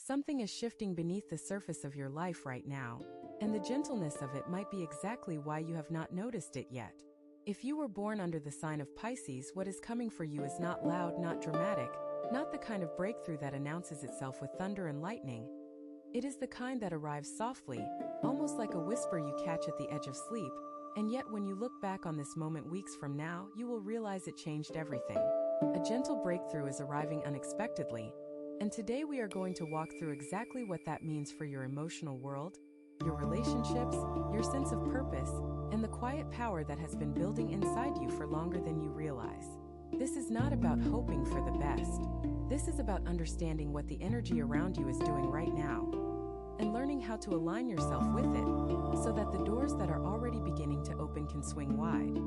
Something is shifting beneath the surface of your life right now, and the gentleness of it might be exactly why you have not noticed it yet. If you were born under the sign of Pisces, what is coming for you is not loud, not dramatic, not the kind of breakthrough that announces itself with thunder and lightning. It is the kind that arrives softly, almost like a whisper you catch at the edge of sleep, and yet when you look back on this moment weeks from now, you will realize it changed everything. A gentle breakthrough is arriving unexpectedly, and today we are going to walk through exactly what that means for your emotional world, your relationships, your sense of purpose, and the quiet power that has been building inside you for longer than you realize. This is not about hoping for the best. This is about understanding what the energy around you is doing right now, and learning how to align yourself with it, so that the doors that are already beginning to open can swing wide.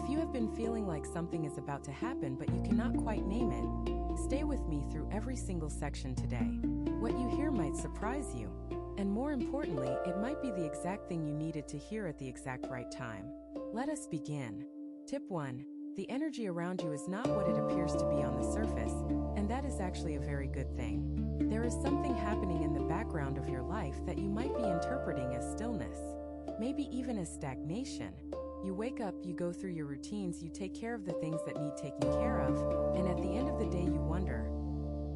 If you have been feeling like something is about to happen but you cannot quite name it, stay with me through every single section today. What you hear might surprise you, and more importantly, it might be the exact thing you needed to hear at the exact right time. Let us begin. Tip 1. The energy around you is not what it appears to be on the surface, and that is actually a very good thing. There is something happening in the background of your life that you might be interpreting as stillness, maybe even as stagnation. You wake up, you go through your routines, you take care of the things that need taking care of, and at the end of the day you wonder,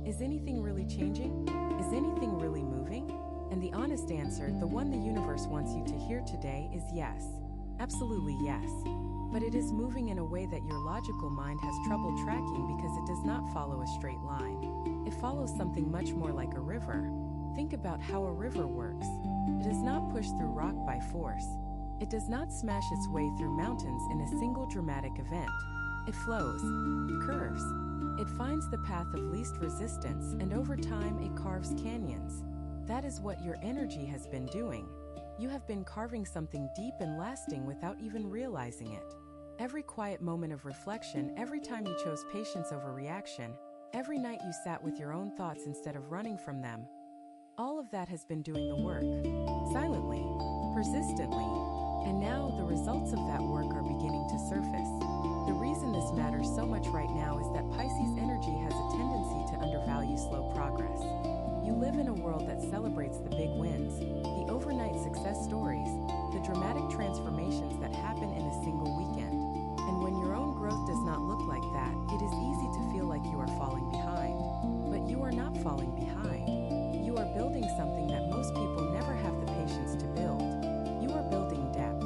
is anything really changing? Is anything really moving? And the honest answer, the one the universe wants you to hear today, is yes. Absolutely yes. But it is moving in a way that your logical mind has trouble tracking because it does not follow a straight line. It follows something much more like a river. Think about how a river works. It does not push through rock by force. It does not smash its way through mountains in a single dramatic event. It flows, curves. It finds the path of least resistance, and over time it carves canyons. That is what your energy has been doing. You have been carving something deep and lasting without even realizing it. Every quiet moment of reflection, every time you chose patience over reaction, every night you sat with your own thoughts instead of running from them, all of that has been doing the work. Silently, persistently, and now the results of that work are beginning to surface. The reason this matters so much right now is that Pisces energy has a tendency to undervalue slow progress. You live in a world that celebrates the big wins, the overnight success stories, the dramatic transformations that happen in a single weekend. And when your own growth does not look like that, it is easy to feel like you are falling behind. But you are not falling behind. You are building something that most people never have the patience to build. You are building depth,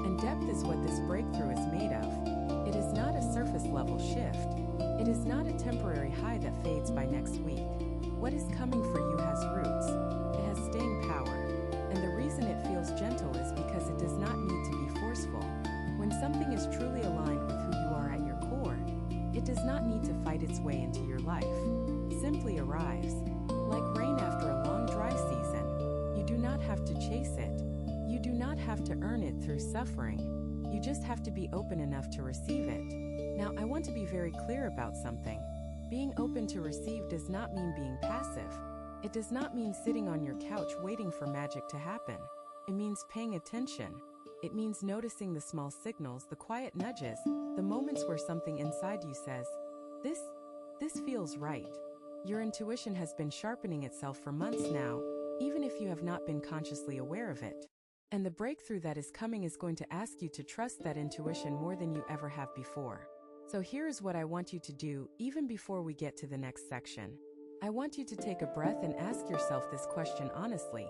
and depth is what this breakthrough is made of. It is not a surface-level shift. It is not a temporary high that fades by next week. What is coming for you has roots. It has staying power. And the reason it feels gentle is because it does not need to be forceful. When something is truly aligned with who you are at your core, it does not need to fight its way into your life. It simply arrives. Like rain after a long dry season, you do not have to chase it. You do not have to earn it through suffering. You just have to be open enough to receive it. Now, I want to be very clear about something. Being open to receive does not mean being passive. It does not mean sitting on your couch waiting for magic to happen. It means paying attention. It means noticing the small signals, the quiet nudges, the moments where something inside you says, this feels right. Your intuition has been sharpening itself for months now, even if you have not been consciously aware of it. And the breakthrough that is coming is going to ask you to trust that intuition more than you ever have before. So here is what I want you to do, even before we get to the next section. I want you to take a breath and ask yourself this question honestly.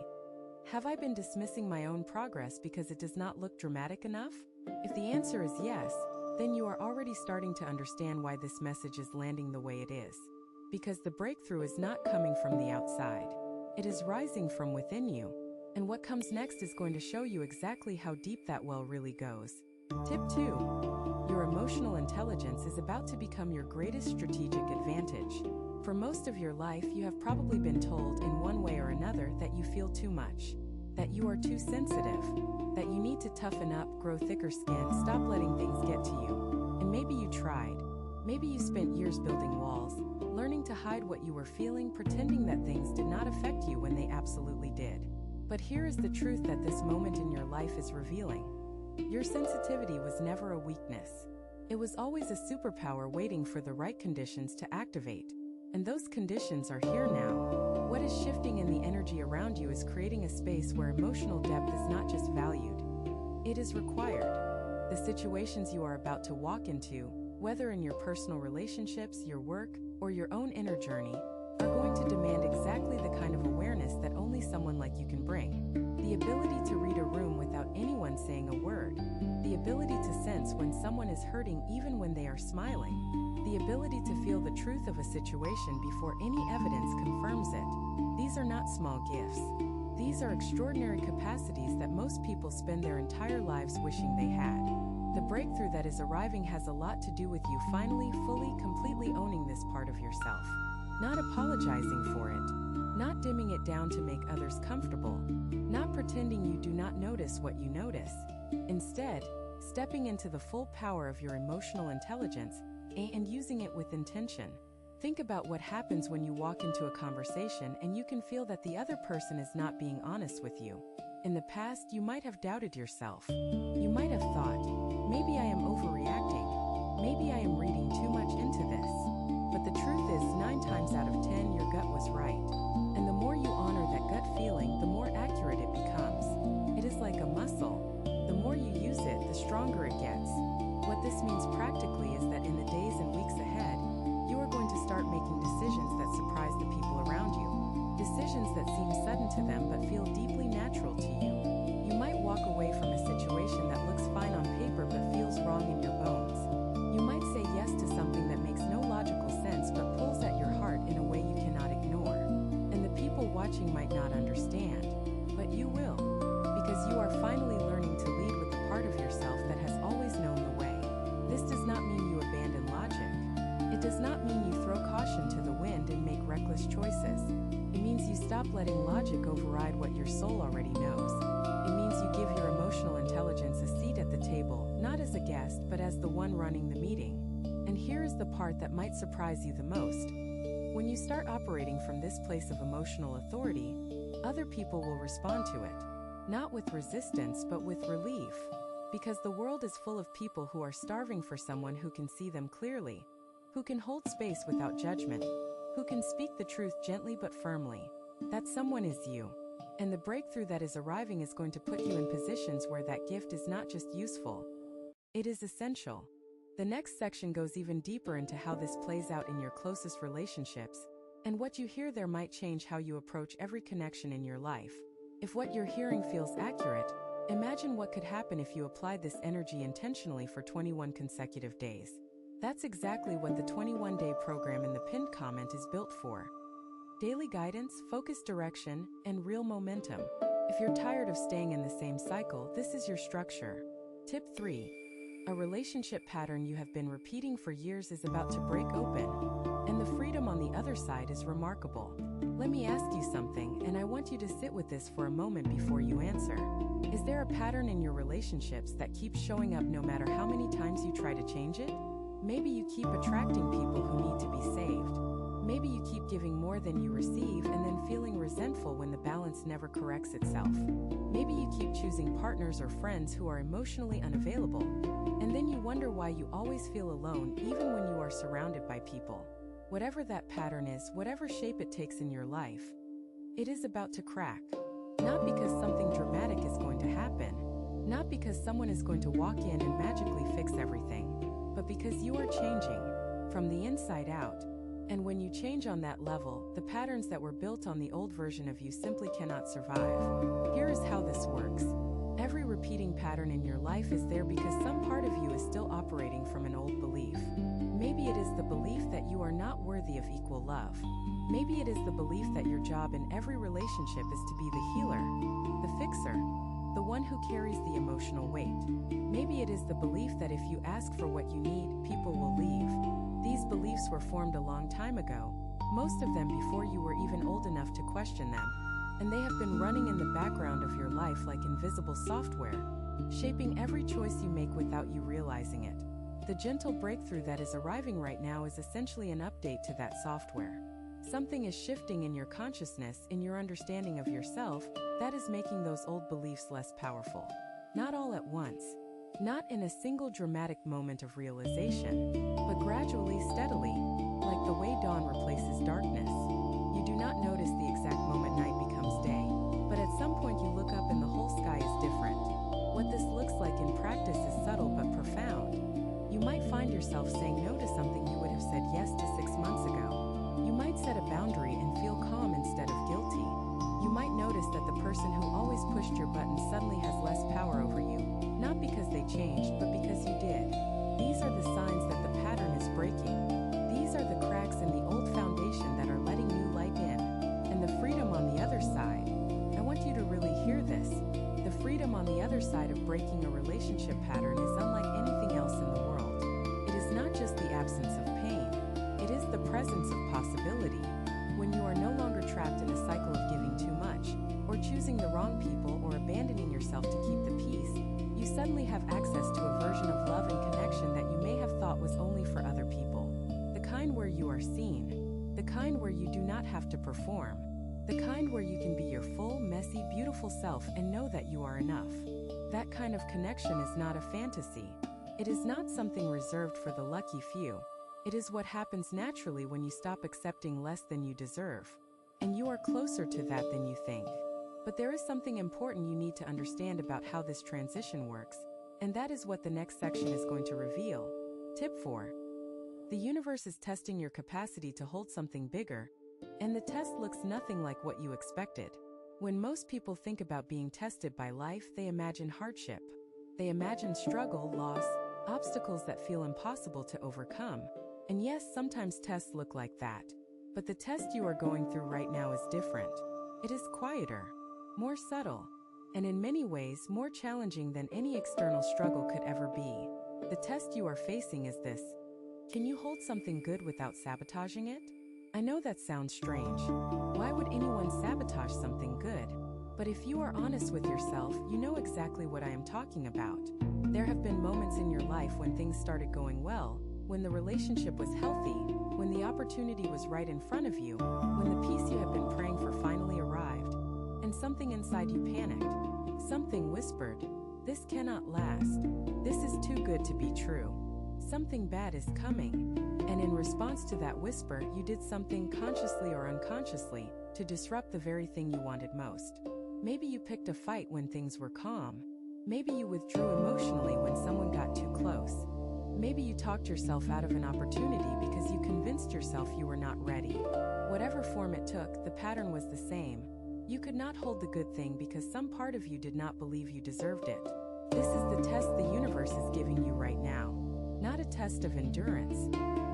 Have I been dismissing my own progress because it does not look dramatic enough? If the answer is yes, then you are already starting to understand why this message is landing the way it is. Because the breakthrough is not coming from the outside. It is rising from within you. And what comes next is going to show you exactly how deep that well really goes. Tip 2. Your emotional intelligence is about to become your greatest strategic advantage. For most of your life, you have probably been told in one way or another that you feel too much, that you are too sensitive, that you need to toughen up, grow thicker skin, stop letting things get to you. And maybe you tried. Maybe you spent years building walls, learning to hide what you were feeling, pretending that things did not affect you when they absolutely did. But here is the truth that this moment in your life is revealing. Your sensitivity was never a weakness. It was always a superpower waiting for the right conditions to activate. And those conditions are here now. What is shifting in the energy around you is creating a space where emotional depth is not just valued, it is required. The situations you are about to walk into, whether in your personal relationships, your work, or your own inner journey, are going to demand exactly the kind of awareness that only someone like you can bring. The ability to read a room without anyone saying a word. The ability to sense when someone is hurting even when they are smiling. The ability to feel the truth of a situation before any evidence confirms it. These are not small gifts. These are extraordinary capacities that most people spend their entire lives wishing they had. The breakthrough that is arriving has a lot to do with you finally, fully, completely owning this part of yourself. Not apologizing for it. Not dimming it down to make others comfortable. Not pretending you do not notice what you notice. Instead, stepping into the full power of your emotional intelligence and using it with intention. Think about what happens when you walk into a conversation and you can feel that the other person is not being honest with you. In the past, you might have doubted yourself. You might have thought, maybe I am overreacting. Maybe I am reading too much into this. But the truth is, 9 times out of 10, your gut was right. And the more you honor that gut feeling, the more accurate it becomes. It is like a muscle. The more you use it, the stronger it gets. What this means practically is that in the days and weeks ahead, you are going to start making decisions that surprise the people around you. Decisions that seem sudden to them but feel deeply natural to you. You might walk away from a situation that looks fine on paper but feels wrong in your bones. You might say yes to something that makes no logical sense but pulls at your heart in a way you cannot ignore. And the people watching might not understand, but you will, because you are finally learning to lead with the part of yourself that has always known the way. This does not mean you abandon logic. It does not mean you throw caution to the wind and make reckless choices. It means you stop letting logic override what your soul already knows. It means you give your emotional intelligence a seat at the table, not as a guest, but as the one running the meeting. And here is the part that might surprise you the most. When you start operating from this place of emotional authority, other people will respond to it. Not with resistance, but with relief. Because the world is full of people who are starving for someone who can see them clearly, who can hold space without judgment, who can speak the truth gently but firmly. That someone is you. And the breakthrough that is arriving is going to put you in positions where that gift is not just useful, it is essential. The next section goes even deeper into how this plays out in your closest relationships, and what you hear there might change how you approach every connection in your life. If what you're hearing feels accurate, imagine what could happen if you applied this energy intentionally for 21 consecutive days. That's exactly what the 21-day program in the pinned comment is built for. Daily guidance, focused direction, and real momentum. If you're tired of staying in the same cycle, this is your structure. Tip 3. A relationship pattern you have been repeating for years is about to break open, and the freedom on the other side is remarkable. Let me ask you something, and I want you to sit with this for a moment before you answer. Is there a pattern in your relationships that keeps showing up no matter how many times you try to change it? Maybe you keep attracting people who need to be saved. Maybe you keep giving more than you receive and then feeling resentful when the balance never corrects itself. Maybe you keep choosing partners or friends who are emotionally unavailable, and then you wonder why you always feel alone even when you are surrounded by people. Whatever that pattern is, whatever shape it takes in your life, it is about to crack. Not because something dramatic is going to happen, not because someone is going to walk in and magically fix everything, but because you are changing from the inside out. And when you change on that level, the patterns that were built on the old version of you simply cannot survive. Here is how this works. Every repeating pattern in your life is there because some part of you is still operating from an old belief. Maybe it is the belief that you are not worthy of equal love. Maybe it is the belief that your job in every relationship is to be the healer, the fixer, the one who carries the emotional weight. Maybe it is the belief that if you ask for what you need, people will leave. These beliefs were formed a long time ago, most of them before you were even old enough to question them, and they have been running in the background of your life like invisible software, shaping every choice you make without you realizing it. The gentle breakthrough that is arriving right now is essentially an update to that software. Something is shifting in your consciousness, in your understanding of yourself, that is making those old beliefs less powerful. Not all at once. Not in a single dramatic moment of realization, but gradually, steadily, like the way dawn replaces darkness. You do not notice the exact moment night becomes person who always pushed your buttons suddenly has less power over you, not because they changed, but because you did. These are the signs that the pattern is breaking. These are the cracks in the old foundation that are letting new light in. And the freedom on the other side. I want you to really hear this. The freedom on the other side of breaking a relationship pattern is unlike anything else in the world. It is not just the absence of pain. It is the presence of possibility. When you are no longer trapped in a cycle of giving too much, or choosing the wrong people, or abandoning yourself to keep the peace, you suddenly have access to a version of love and connection that you may have thought was only for other people. The kind where you are seen. The kind where you do not have to perform. The kind where you can be your full, messy, beautiful self and know that you are enough. That kind of connection is not a fantasy. It is not something reserved for the lucky few. It is what happens naturally when you stop accepting less than you deserve. And you are closer to that than you think. But there is something important you need to understand about how this transition works, and that is what the next section is going to reveal. Tip 4. The universe is testing your capacity to hold something bigger, and the test looks nothing like what you expected. When most people think about being tested by life, they imagine hardship. They imagine struggle, loss, obstacles that feel impossible to overcome. And yes, sometimes tests look like that. But the test you are going through right now is different. It is quieter, more subtle, and in many ways more challenging than any external struggle could ever be. The test you are facing is this: can you hold something good without sabotaging it? I know that sounds strange. Why would anyone sabotage something good? But if you are honest with yourself, you know exactly what I am talking about. There have been moments in your life when things started going well, when the relationship was healthy, when the opportunity was right in front of you, when the peace you have been praying for finally arrived, and something inside you panicked. Something whispered, "This cannot last. This is too good to be true. Something bad is coming." And in response to that whisper, you did something consciously or unconsciously to disrupt the very thing you wanted most. Maybe you picked a fight when things were calm. Maybe you withdrew emotionally when someone got too close. Maybe you talked yourself out of an opportunity because you convinced yourself you were not ready. Whatever form it took, the pattern was the same. You could not hold the good thing because some part of you did not believe you deserved it. This is the test the universe is giving you right now. Not a test of endurance,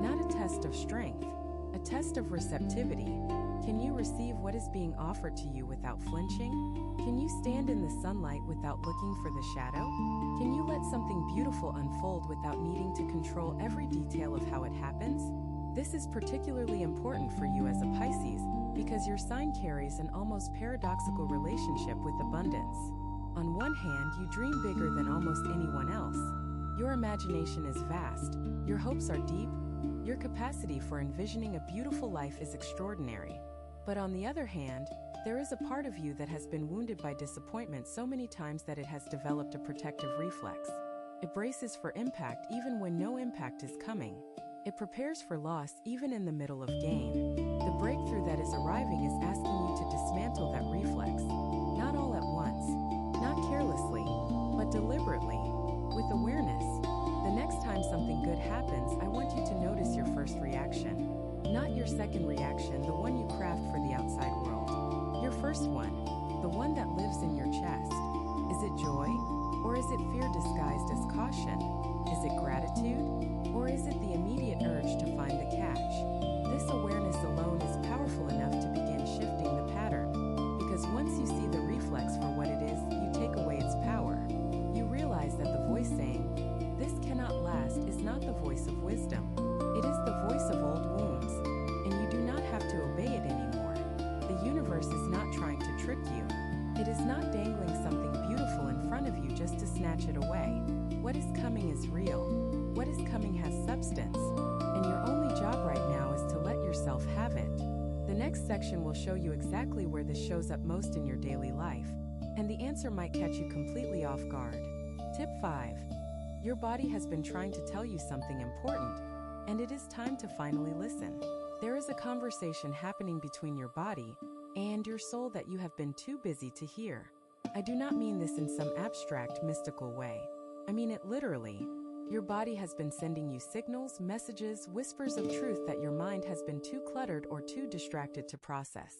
not a test of strength, a test of receptivity. Can you receive what is being offered to you without flinching? Can you stand in the sunlight without looking for the shadow? Can you let something beautiful unfold without needing to control every detail of how it happens? This is particularly important for you as a Pisces, because your sign carries an almost paradoxical relationship with abundance. On one hand, you dream bigger than almost anyone else. Your imagination is vast, your hopes are deep, your capacity for envisioning a beautiful life is extraordinary. But on the other hand, there is a part of you that has been wounded by disappointment so many times that it has developed a protective reflex. It braces for impact even when no impact is coming. It prepares for loss even in the middle of gain. The breakthrough that is arriving is asking you to dismantle that reflex. Not all at once, not carelessly, but deliberately, with awareness. The next time something good happens, I want you to notice your first reaction. Not your second reaction, the one you craft for the outside world. Your first one, the one that lives in your chest. Is it joy? Or is it fear disguised as caution? Is it gratitude? Or is it the immediate urge to find the catch? This awareness alone is powerful enough to begin shifting the pattern. Because once you see the reflex for what it is, you take away its power. You realize that the voice saying, "This cannot last," is not the voice of wisdom. It is the voice of old wounds, and you do not have to obey it anymore. The universe is not trying to trick you. It is not dangling something beautiful in front of you just to snatch it away. What is coming is real. What is coming has substance, and your only job right now is to let yourself have it. The next section will show you exactly where this shows up most in your daily life, and the answer might catch you completely off guard. Tip 5. Your body has been trying to tell you something important, and it is time to finally listen. There is a conversation happening between your body and your soul that you have been too busy to hear. I do not mean this in some abstract, mystical way. I mean it literally. Your body has been sending you signals, messages, whispers of truth that your mind has been too cluttered or too distracted to process.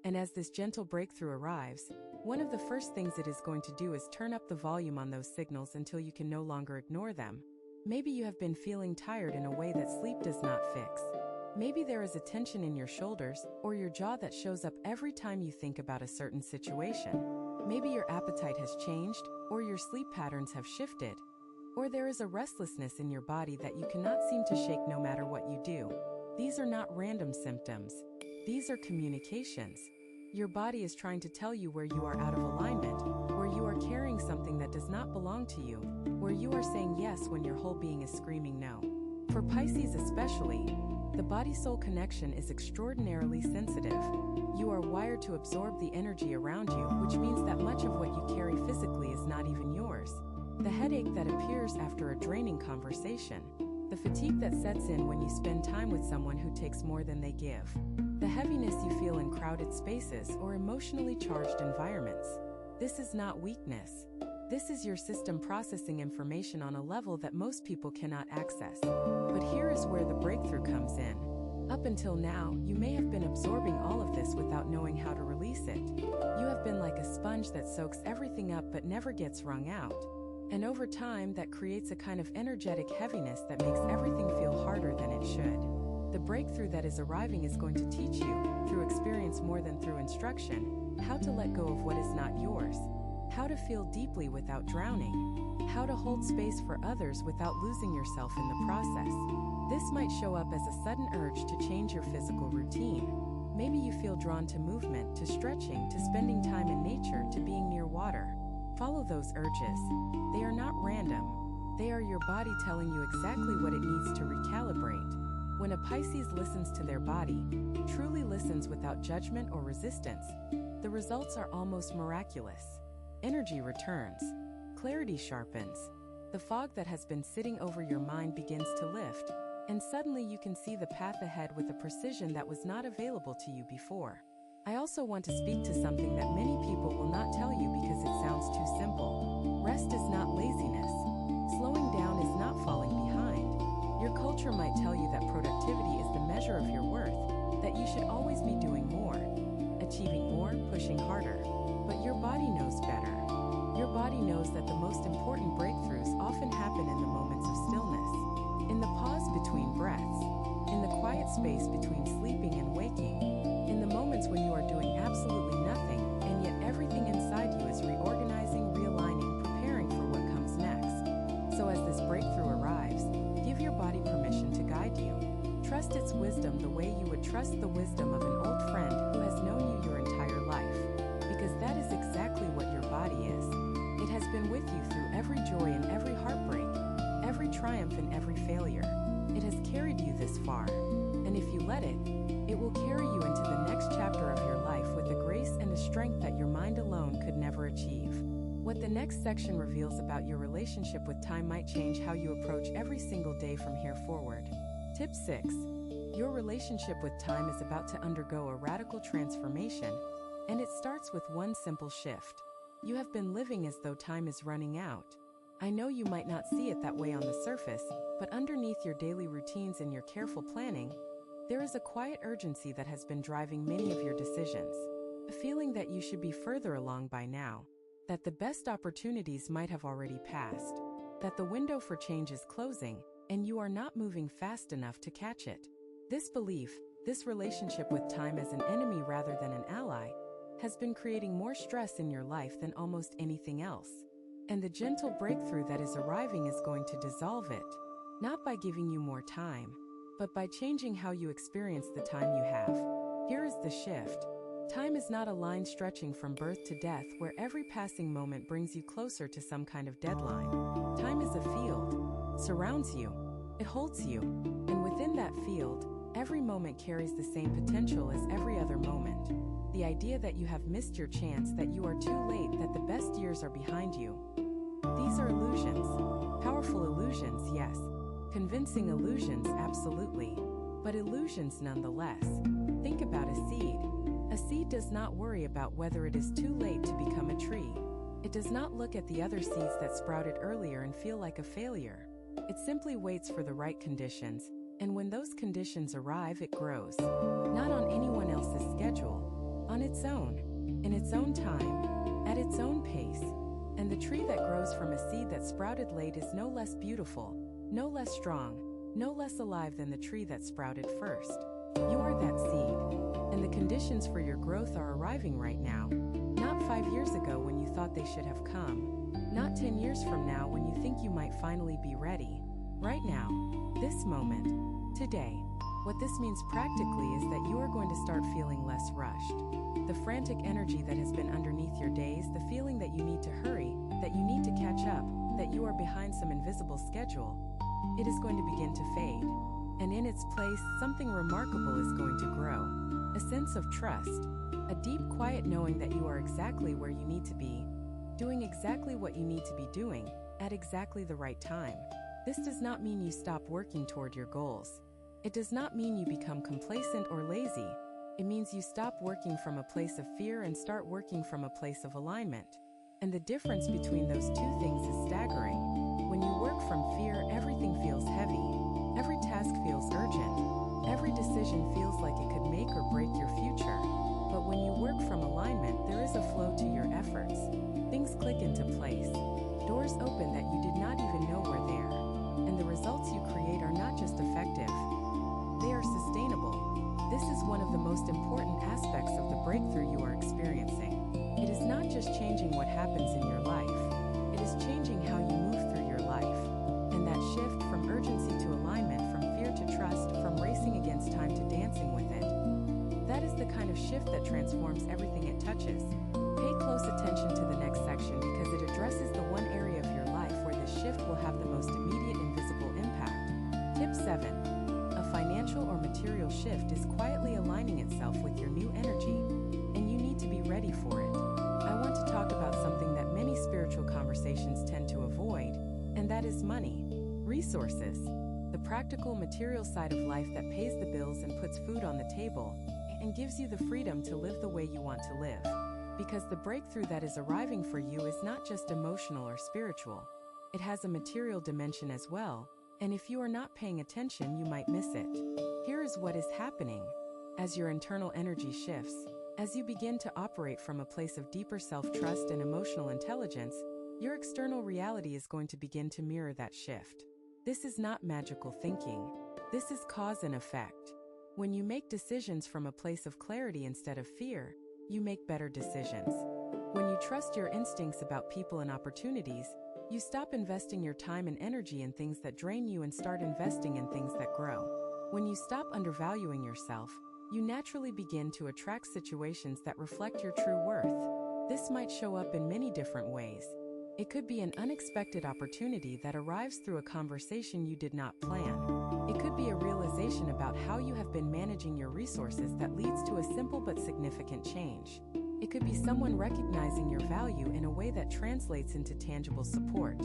And as this gentle breakthrough arrives, one of the first things it is going to do is turn up the volume on those signals until you can no longer ignore them. Maybe you have been feeling tired in a way that sleep does not fix. Maybe there is a tension in your shoulders or your jaw that shows up every time you think about a certain situation. Maybe your appetite has changed, or your sleep patterns have shifted, or there is a restlessness in your body that you cannot seem to shake no matter what you do. These are not random symptoms. These are communications. Your body is trying to tell you where you are out of alignment, where you are carrying something that does not belong to you, where you are saying yes when your whole being is screaming no. For Pisces especially, the body-soul connection is extraordinarily sensitive. You are wired to absorb the energy around you, which means that much of what you carry physically is not even yours. The headache that appears after a draining conversation. The fatigue that sets in when you spend time with someone who takes more than they give. The heaviness you feel in crowded spaces or emotionally charged environments. This is not weakness. This is your system processing information on a level that most people cannot access. But here is where the breakthrough comes in. Up until now, you may have been absorbing all of this without knowing how to release it. You have been like a sponge that soaks everything up but never gets wrung out. And over time, that creates a kind of energetic heaviness that makes everything feel harder than it should. The breakthrough that is arriving is going to teach you, through experience more than through instruction, how to let go of what is not yours, how to feel deeply without drowning, how to hold space for others without losing yourself in the process. This might show up as a sudden urge to change your physical routine. Maybe you feel drawn to movement, to stretching, to spending time in nature, to being near water. Follow those urges. They are not random. They are your body telling you exactly what it needs to recalibrate. When a Pisces listens to their body, truly listens without judgment or resistance, the results are almost miraculous. Energy returns. Clarity sharpens. The fog that has been sitting over your mind begins to lift, and suddenly you can see the path ahead with a precision that was not available to you before. I also want to speak to something that many people will not tell you because it sounds too simple. Rest is not laziness. Slowing down is not falling behind. Your culture might tell you that productivity is the measure of your worth, that you should always be doing more, achieving more, pushing harder. But your body knows better. Your body knows that the most important breakthroughs often happen in the moments of stillness, in the pause between breaths, in the quiet space between sleeping and waking, in the moments when you are doing absolutely nothing, and yet everything inside you is reorganizing, realigning, preparing for what comes next. So as this breakthrough arrives, give your body permission to guide you. Trust its wisdom the way you would trust the wisdom of an old friend who has known you your entire life. Because that is exactly what your body is. It has been with you through every joy and every heartbreak, every triumph and every failure. It has carried you this far. And if you let it, it will carry you into the next chapter of your life with a grace and a strength that your mind alone could never achieve. What the next section reveals about your relationship with time might change how you approach every single day from here forward. Tip 6. Your relationship with time is about to undergo a radical transformation, and it starts with one simple shift. You have been living as though time is running out. I know you might not see it that way on the surface, but underneath your daily routines and your careful planning, there is a quiet urgency that has been driving many of your decisions. A feeling that you should be further along by now, that the best opportunities might have already passed, that the window for change is closing, and you are not moving fast enough to catch it. This belief, this relationship with time as an enemy rather than an ally, has been creating more stress in your life than almost anything else. And the gentle breakthrough that is arriving is going to dissolve it, not by giving you more time, but by changing how you experience the time you have. Here is the shift. Time is not a line stretching from birth to death where every passing moment brings you closer to some kind of deadline. Time is a field, surrounds you, it holds you, and within that field, every moment carries the same potential as every other moment. The idea that you have missed your chance, that you are too late, that the best years are behind you. These are illusions. Powerful illusions, yes. Convincing illusions, absolutely. But illusions nonetheless. Think about a seed. A seed does not worry about whether it is too late to become a tree. It does not look at the other seeds that sprouted earlier and feel like a failure. It simply waits for the right conditions, and when those conditions arrive, it grows. Not on anyone else's schedule, on its own, in its own time, at its own pace. And the tree that grows from a seed that sprouted late is no less beautiful, no less strong, no less alive than the tree that sprouted first. You are that seed, and the conditions for your growth are arriving right now. Not 5 years ago when you thought they should have come. Not 10 years from now when you think you might finally be ready. Right now, this moment, today. What this means practically is that you are going to start feeling less rushed. The frantic energy that has been underneath your days, the feeling that you need to hurry, that you need to catch up, that you are behind some invisible schedule, it is going to begin to fade. And in its place, something remarkable is going to grow. A sense of trust, a deep, quiet knowing that you are exactly where you need to be, doing exactly what you need to be doing, at exactly the right time. This does not mean you stop working toward your goals. It does not mean you become complacent or lazy. It means you stop working from a place of fear and start working from a place of alignment. And the difference between those two things is staggering. When you work from fear, everything feels heavy. Every task feels urgent. Every decision feels like it could make or break your future. But when you work from alignment, there is a flow to your efforts. Things click into place. Doors open that you did not even know were there. And the results you create are not just effective. They are sustainable. This is one of the most important aspects of the breakthrough you are experiencing. It is not just changing what happens in your life. It is changing how you move through your life. And that shift from urgency to alignment, from fear to trust, from racing against time to dancing with it. That is the kind of shift that transforms everything it touches. Pay close attention to the next section because it addresses the one area of your life where this shift will have the most immediate and visible impact. Tip 7. Financial or material shift is quietly aligning itself with your new energy, and you need to be ready for it. I want to talk about something that many spiritual conversations tend to avoid, and that is money, resources, the practical material side of life that pays the bills and puts food on the table, and gives you the freedom to live the way you want to live. Because the breakthrough that is arriving for you is not just emotional or spiritual. It has a material dimension as well. And if you are not paying attention, you might miss it. Here is what is happening. As your internal energy shifts, as you begin to operate from a place of deeper self-trust and emotional intelligence, your external reality is going to begin to mirror that shift. This is not magical thinking. This is cause and effect. When you make decisions from a place of clarity instead of fear, you make better decisions. When you trust your instincts about people and opportunities, you stop investing your time and energy in things that drain you and start investing in things that grow. When you stop undervaluing yourself, you naturally begin to attract situations that reflect your true worth. This might show up in many different ways. It could be an unexpected opportunity that arrives through a conversation you did not plan. It could be a realization about how you have been managing your resources that leads to a simple but significant change. It could be someone recognizing your value in a way that translates into tangible support.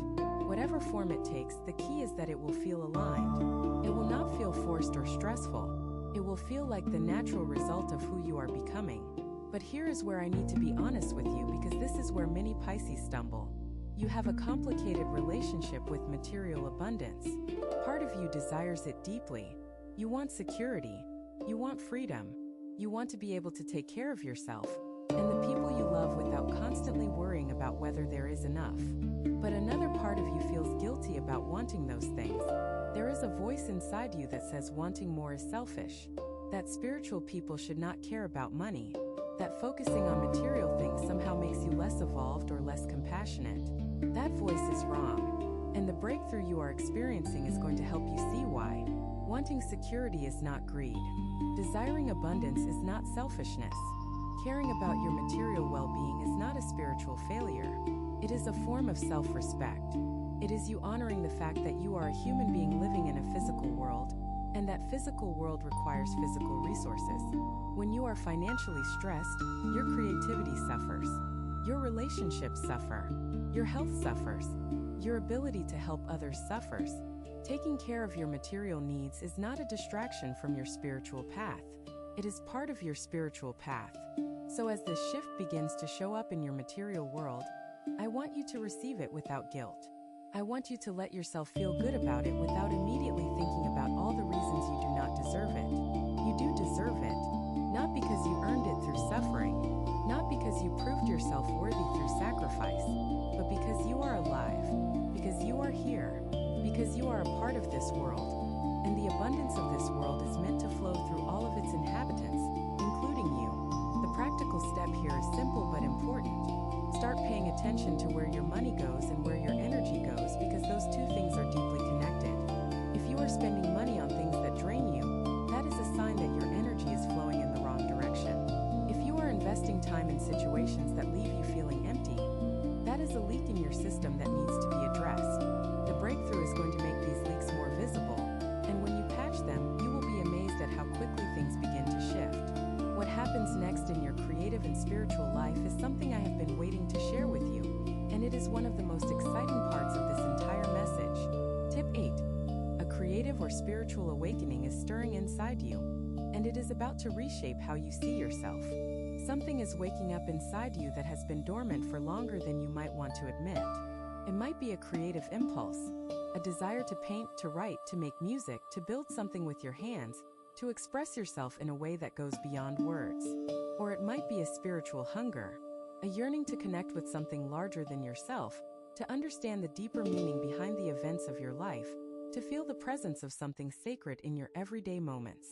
Whatever form it takes, the key is that it will feel aligned. It will not feel forced or stressful. It will feel like the natural result of who you are becoming. But here is where I need to be honest with you because this is where many Pisces stumble. You have a complicated relationship with material abundance. Part of you desires it deeply. You want security. You want freedom. You want to be able to take care of yourself and the people you love without constantly worrying about whether there is enough. But another part of you feels guilty about wanting those things. There is a voice inside you that says wanting more is selfish, that spiritual people should not care about money, that focusing on material things somehow makes you less evolved or less compassionate. That voice is wrong, and the breakthrough you are experiencing is going to help you see why. Wanting security is not greed. Desiring abundance is not selfishness. Caring about your material well-being is not a spiritual failure. It is a form of self-respect. It is you honoring the fact that you are a human being living in a physical world, and that physical world requires physical resources. When you are financially stressed, your creativity suffers. Your relationships suffer. Your health suffers. Your ability to help others suffers. Taking care of your material needs is not a distraction from your spiritual path. It is part of your spiritual path. So as this shift begins to show up in your material world, I want you to receive it without guilt. I want you to let yourself feel good about it without immediately thinking about all the reasons you do not deserve it. You do deserve it. not because you earned it through suffering, not because you proved yourself worthy through sacrifice, but because you are alive, because you are here, because you are a part of this world, and the abundance of this world is meant to flow through all of its inhabitants, including you. The practical step here is simple but important. Start paying attention to where your money goes and where your energy goes, because those two things are deeply connected. If you are spending money on things that drain you, that is a sign that your energy is flowing in the wrong direction. If you are investing time in situations that leave you feeling empty, that is a leak in your system that needs to be addressed. The breakthrough is going to make these leaks more visible, and when you patch them, you will be amazed at how quickly things begin to shift. What happens next in your creative and spiritual life is something I have been waiting to share with you, and it is one of the most exciting parts of this entire message. Tip 8. A creative or spiritual awakening is stirring inside you, and it is about to reshape how you see yourself. Something is waking up inside you that has been dormant for longer than you might want to admit. It might be a creative impulse, a desire to paint, to write, to make music, to build something with your hands, to express yourself in a way that goes beyond words. Or it might be a spiritual hunger, a yearning to connect with something larger than yourself, to understand the deeper meaning behind the events of your life, to feel the presence of something sacred in your everyday moments.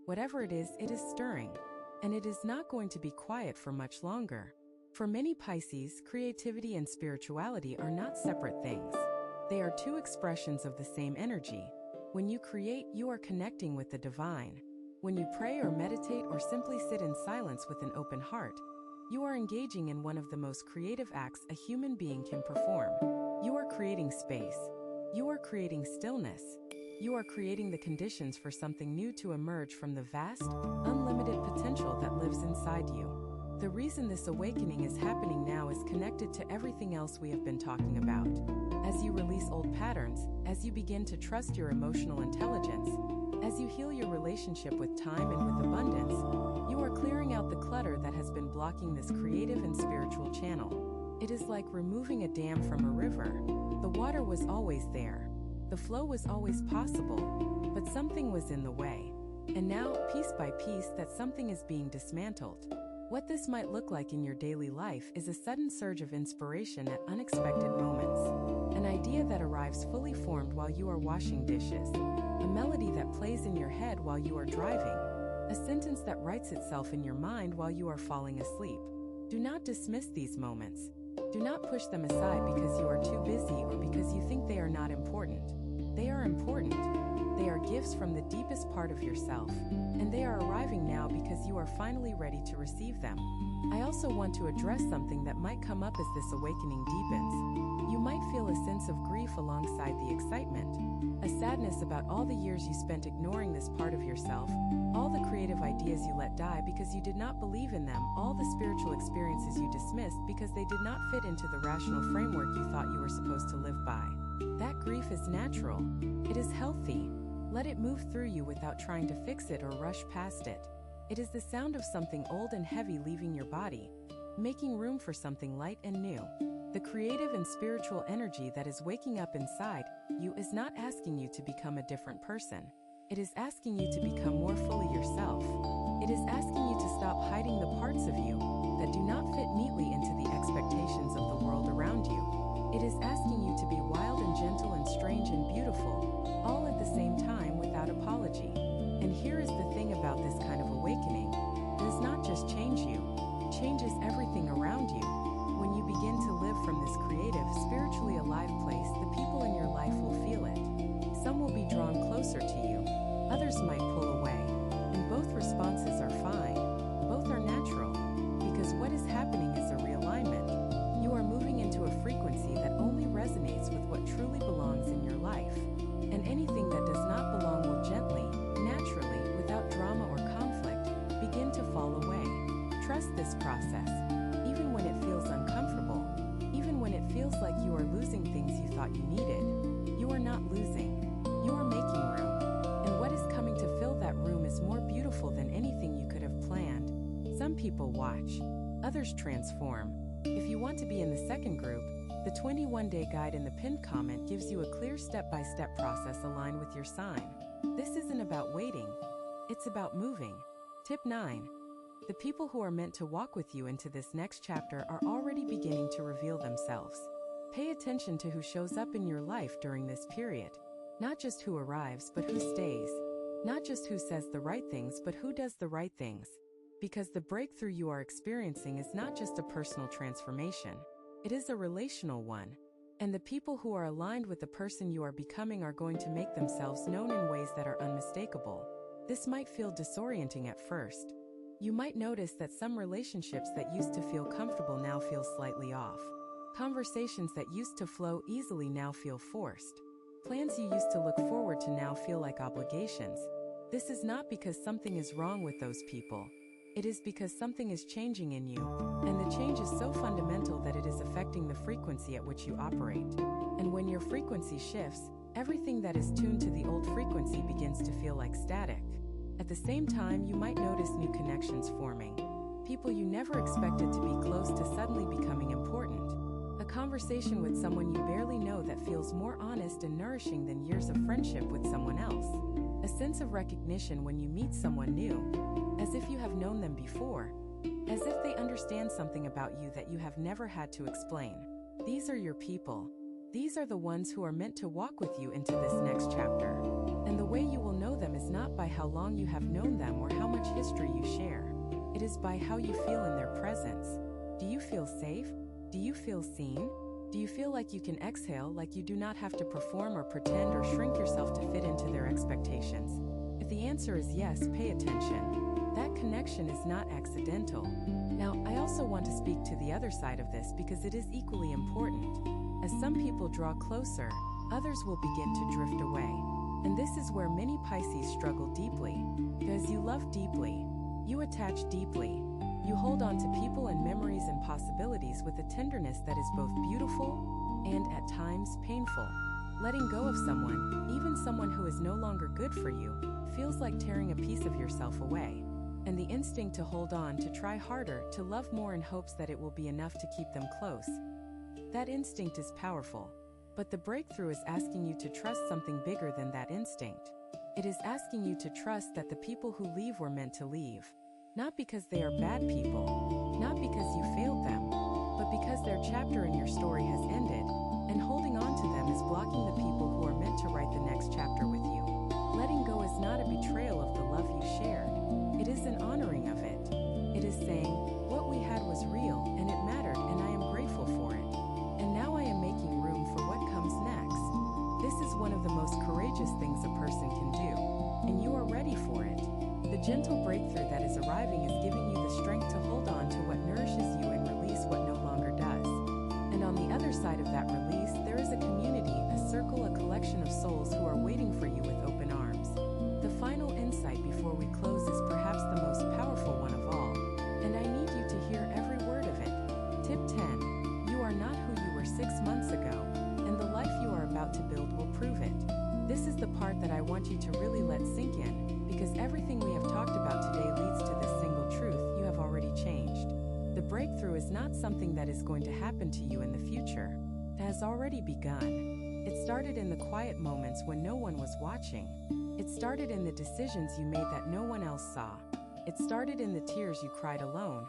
Whatever it is stirring, and it is not going to be quiet for much longer. For many Pisces, creativity and spirituality are not separate things. They are two expressions of the same energy. When you create, you are connecting with the divine. When you pray or meditate or simply sit in silence with an open heart, you are engaging in one of the most creative acts a human being can perform. You are creating space. You are creating stillness. You are creating the conditions for something new to emerge from the vast, unlimited potential that lives inside you. The reason this awakening is happening now is connected to everything else we have been talking about. As you release old patterns, as you begin to trust your emotional intelligence, as you heal your relationship with time and with abundance, you are clearing out the clutter that has been blocking this creative and spiritual channel. It is like removing a dam from a river. The water was always there. The flow was always possible, but something was in the way. And now, piece by piece, that something is being dismantled. What this might look like in your daily life is a sudden surge of inspiration at unexpected moments. An idea that arrives fully formed while you are washing dishes. A melody that plays in your head while you are driving. A sentence that writes itself in your mind while you are falling asleep. Do not dismiss these moments. Do not push them aside because you are too busy or because you think they are not important. They are important. They are gifts from the deepest part of yourself, and they are arriving now because you are finally ready to receive them. I also want to address something that might come up as this awakening deepens. You might feel a sense of grief alongside the excitement, a sadness about all the years you spent ignoring this part of yourself, all the creative ideas you let die because you did not believe in them, all the spiritual experiences you dismissed because they did not fit into the rational framework you thought you were supposed to live by. That grief is natural. It is healthy. Let it move through you without trying to fix it or rush past it. It is the sound of something old and heavy leaving your body, making room for something light and new. The creative and spiritual energy that is waking up inside you is not asking you to become a different person. It is asking you to become more fully yourself. It is asking you to stop hiding the parts of you that do not fit neatly into the expectations of the world around you. It is asking you to be wild and gentle and strange and beautiful, all at the same time without apology. And here is the thing about this kind of awakening. It does not just change you, it changes everything around you. When you begin to live from this creative, spiritually alive place, the people in your life will feel it. Some will be drawn closer to you, others might pull away, and both responses are fine. Both are natural, because what is happening is a realignment. You are moving into a frequency that only resonates with what truly belongs in your life. And anything that does not belong will gently, naturally, without drama or conflict, begin to fall away. Trust this process. Even when it feels uncomfortable, even when it feels like you are losing things you thought you needed, you are not losing. You are making room. And what is coming to fill that room is more beautiful than anything you could have planned. Some people watch, others transform. If you want to be in the second group, the 21-day guide in the pinned comment gives you a clear step-by-step process aligned with your sign. This isn't about waiting, it's about moving. Tip 9. The people who are meant to walk with you into this next chapter are already beginning to reveal themselves. Pay attention to who shows up in your life during this period. Not just who arrives, but who stays. Not just who says the right things, but who does the right things. Because the breakthrough you are experiencing is not just a personal transformation. It is a relational one. And the people who are aligned with the person you are becoming are going to make themselves known in ways that are unmistakable. This might feel disorienting at first. You might notice that some relationships that used to feel comfortable now feel slightly off. Conversations that used to flow easily now feel forced. Plans you used to look forward to now feel like obligations. This is not because something is wrong with those people. It is because something is changing in you, and the change is so fundamental that it is affecting the frequency at which you operate. And when your frequency shifts, everything that is tuned to the old frequency begins to feel like static. At the same time, you might notice new connections forming. People you never expected to be close to suddenly becoming important. A conversation with someone you barely know that feels more honest and nourishing than years of friendship with someone else. A sense of recognition when you meet someone new, as if you have known them before, as if they understand something about you that you have never had to explain. These are your people. These are the ones who are meant to walk with you into this next chapter. And the way you will know them is not by how long you have known them or how much history you share. It is by how you feel in their presence. Do you feel safe? Do you feel seen? Do you feel like you can exhale, like you do not have to perform or pretend or shrink yourself to fit into their expectations? If the answer is yes, pay attention. That connection is not accidental. Now, I also want to speak to the other side of this because it is equally important. As some people draw closer, others will begin to drift away. And this is where many Pisces struggle deeply. Because you love deeply, you attach deeply, you hold on to people and memories and possibilities with a tenderness that is both beautiful and, at times, painful. Letting go of someone, even someone who is no longer good for you, feels like tearing a piece of yourself away. And the instinct to hold on, to try harder, to love more in hopes that it will be enough to keep them close. That instinct is powerful. But the breakthrough is asking you to trust something bigger than that instinct. It is asking you to trust that the people who leave were meant to leave. Not because they are bad people, not because you failed them, but because their chapter in your story has ended, and holding on to them is blocking the people who are meant to write the next chapter with you. Letting go is not a betrayal of the love you shared. It is an honoring of it. It is saying, what we had was real, and it mattered, and I am grateful for it. And now I am making room for what comes next. This is one of the most courageous things a person can do, and you are ready for it. The gentle breakthrough that is arriving is giving you the strength to hold on to what nourishes you and release what no longer does. And on the other side of that release, there is a community, a circle, a collection of souls who are waiting for you with open arms. The final insight before we close is perhaps the most powerful one of all, and I need you to hear every word of it. Tip 10. You are not who you were 6 months ago, and the life you are about to build will prove it. This is the part that I want you to really let sink in. Because everything we have talked about today leads to this single truth: you have already changed. The breakthrough is not something that is going to happen to you in the future. It has already begun. It started in the quiet moments when no one was watching. It started in the decisions you made that no one else saw. It started in the tears you cried alone,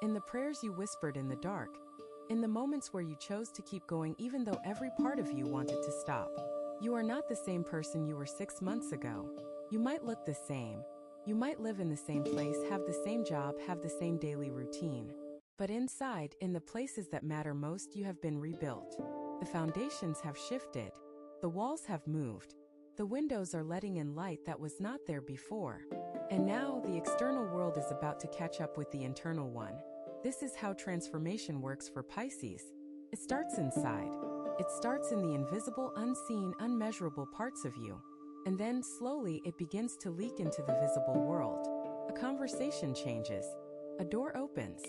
in the prayers you whispered in the dark, in the moments where you chose to keep going even though every part of you wanted to stop. You are not the same person you were 6 months ago. You might look the same. You might live in the same place, have the same job, have the same daily routine. But inside, in the places that matter most, you have been rebuilt. The foundations have shifted. The walls have moved. The windows are letting in light that was not there before. And now, the external world is about to catch up with the internal one. This is how transformation works for Pisces. It starts inside. It starts in the invisible, unseen, unmeasurable parts of you. And then, slowly, it begins to leak into the visible world. A conversation changes. A door opens.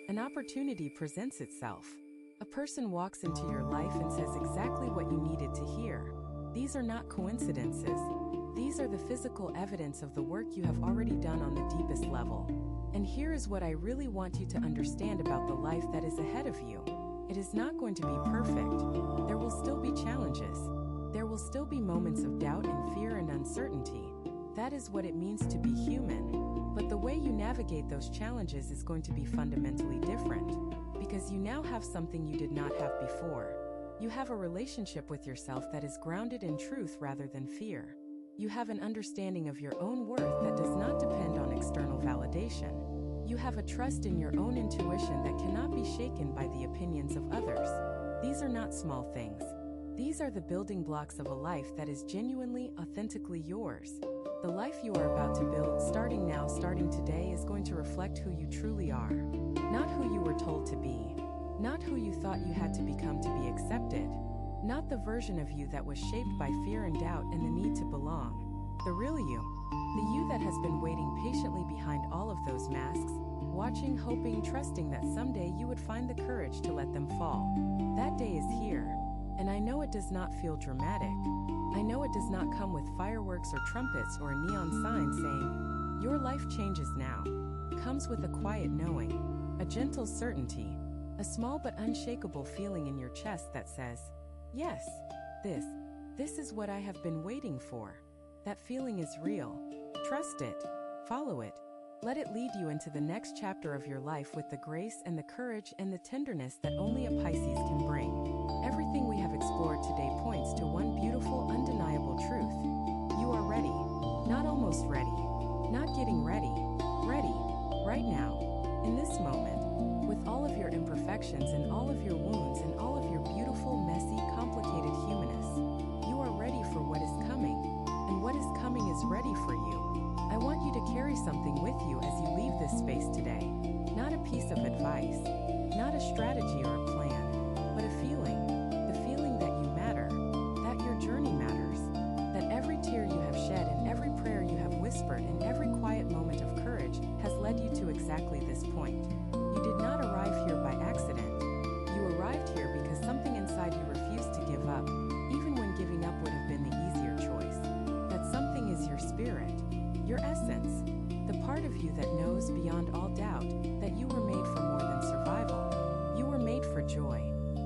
An opportunity presents itself. A person walks into your life and says exactly what you needed to hear. These are not coincidences. These are the physical evidence of the work you have already done on the deepest level. And here is what I really want you to understand about the life that is ahead of you. It is not going to be perfect. There will still be challenges. There will still be moments of doubt and fear and uncertainty. That is what it means to be human. But the way you navigate those challenges is going to be fundamentally different, because you now have something you did not have before. You have a relationship with yourself that is grounded in truth rather than fear. You have an understanding of your own worth that does not depend on external validation. You have a trust in your own intuition that cannot be shaken by the opinions of others. These are not small things. These are the building blocks of a life that is genuinely, authentically yours. The life you are about to build, starting now, starting today, is going to reflect who you truly are. Not who you were told to be. Not who you thought you had to become to be accepted. Not the version of you that was shaped by fear and doubt and the need to belong. The real you. The you that has been waiting patiently behind all of those masks, watching, hoping, trusting that someday you would find the courage to let them fall. That day is here. And I know it does not feel dramatic. I know it does not come with fireworks or trumpets or a neon sign saying, "Your life changes now." It comes with a quiet knowing, a gentle certainty, a small but unshakable feeling in your chest that says, "Yes, this is what I have been waiting for." That feeling is real. Trust it. Follow it. Let it lead you into the next chapter of your life with the grace and the courage and the tenderness that only a Pisces can bring. Everything we have explored today points to one beautiful, undeniable truth. You are ready. Not almost ready. Not getting ready. Ready. Right now. In this moment. With all of your imperfections and all of your wounds and all of your beautiful, messy, complicated humanness. You are ready for what is coming. And what is coming is ready for you. I want you to carry something with you as you leave this space today. Not a piece of advice, not a strategy or a plan, but a feeling. The feeling that you matter, that your journey matters, that every tear you have shed and every prayer you have whispered and every quiet moment of courage has led you to exactly this point. You did not arrive here by accident. You arrived here because something inside you refused to give up, even when giving up would have been the easier choice. That something is your spirit. Your essence, the part of you that knows beyond all doubt that you were made for more than survival. You were made for joy,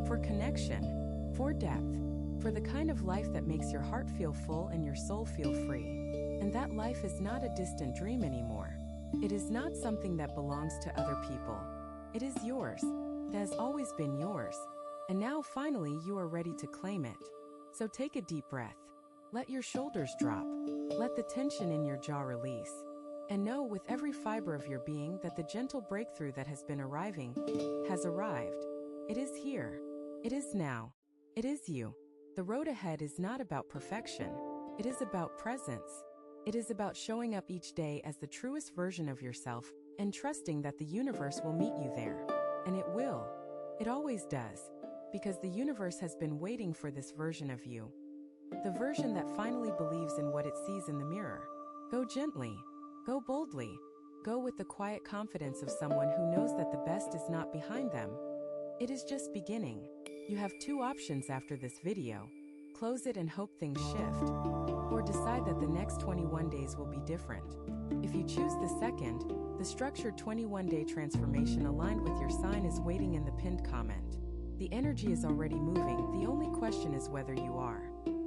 for connection, for depth, for the kind of life that makes your heart feel full and your soul feel free. And that life is not a distant dream anymore. It is not something that belongs to other people. It is yours. It has always been yours. And now finally you are ready to claim it. So take a deep breath. Let your shoulders drop. Let the tension in your jaw release. And know with every fiber of your being that the gentle breakthrough that has been arriving has arrived. It is here. It is now. It is you. The road ahead is not about perfection. It is about presence. It is about showing up each day as the truest version of yourself and trusting that the universe will meet you there. And it will. It always does. Because the universe has been waiting for this version of you. The version that finally believes in what it sees in the mirror. Go gently. Go boldly. Go with the quiet confidence of someone who knows that the best is not behind them. It is just beginning. You have two options after this video. Close it and hope things shift. Or decide that the next 21 days will be different. If you choose the second, the structured 21-day transformation aligned with your sign is waiting in the pinned comment. The energy is already moving, the only question is whether you are.